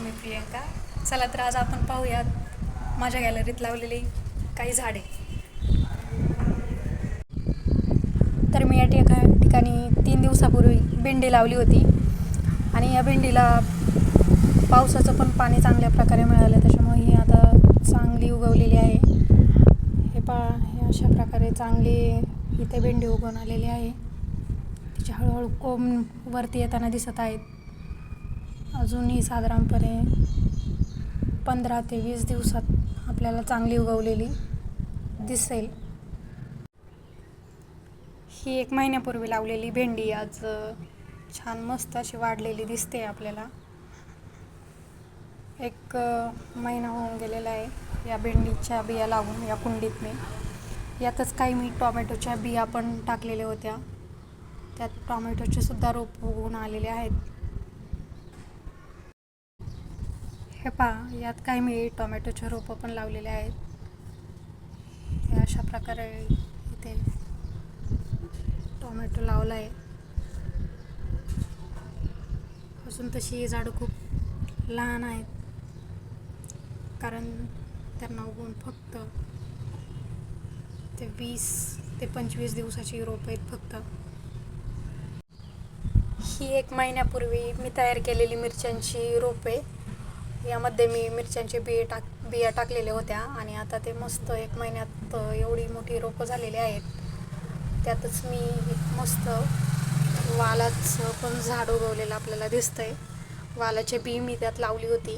मी प्रियंका. चला तर आज आपण पाहूयात माझ्या गॅलरीत लावलेली काही झाडे. तर मी या ठिकाणी 3 दिवसापूर्वी भेंडी लावली होती आणि या भेंडीला पावसाचं पण पाणी चांगल्या प्रकारे मिळालं, त्याच्यामुळे ही आता चांगली उगवलेली आहे. हे हे अशा प्रकारे चांगली इथे भेंडी उगवून आलेली आहे. तिचे हळूहळू कोंब वरती येताना दिसत आहेत. अजूनही साधारणपणे 15 ते 20 दिवसात आपल्याला चांगली उगवलेली दिसेल. ही 1 महिन्यापूर्वी लावलेली भेंडी आज छान मस्त अशी वाढलेली दिसते आपल्याला. 1 महिना होऊन गेलेला आहे या भेंडीच्या बिया लावून या कुंडीत. यातच काही मी टोमॅटोच्या बिया पण टाकलेल्या होत्या. त्यात टोमॅटोचे सुद्धा रोप उगवून आलेले आहेत. हे पहा, यात काही मी टोमॅटोचे रोपं पण लावलेले आहेत. हे अशा प्रकारे इथे टोमॅटो लावला आहे. अजून तशी ही झाडं खूप लहान आहेत, कारण त्यांना उगवून फक्त ते 20 ते 25 दिवसाची रोपं आहेत फक्त. ही 1 महिन्यापूर्वी मी तयार केलेली मिरच्यांची रोपे. यामध्ये मी मिरच्यांचे बिया टाकलेल्या होत्या आणि आता ते मस्त 1 महिन्यात एवढी मोठी रोपं झालेली आहेत. त्यातच मी एक मस्त वालाचं पण झाड उगवलेलं आपल्याला दिसतंय. वालाची बी मी त्यात लावली होती,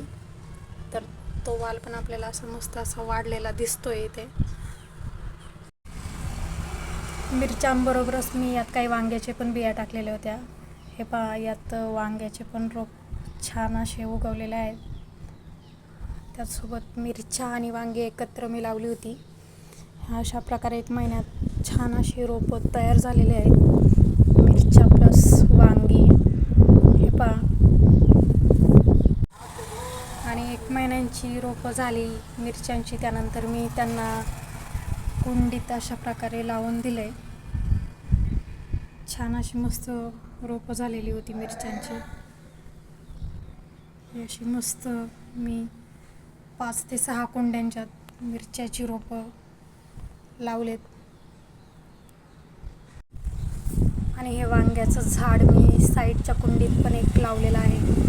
तर तो वाल पण आपल्याला असं मस्त असा वाढलेला दिसतोय इथे. मिरच्यांबरोबरच मी यात काही वांग्याचे पण बिया टाकलेल्या होत्या. हे पहा, यात वांग्याचे पण रोप छान असे उगवलेले आहेत. त्याचसोबत मिरच्या आणि वांगी एकत्र मी लावली होती. अशा प्रकारे 1 महिन्यात छान अशी रोपं तयार झालेली आहेत. मिरच्या प्लस वांगी, हे पहा. आणि 1 महिन्यांची रोपं झाली मिरच्यांची, त्यानंतर मी त्यांना कुंडीत अशा प्रकारे लावून दिले. छान अशी मस्त रोपं झालेली होती मिरच्यांची. अशी मस्त मी 5 ते 6 कुंड्यांच्यात मिरच्याची रोपं लावलेत. आणि हे वांग्याचं झाड मी साईडच्या कुंडीत पण एक लावलेलं आहे.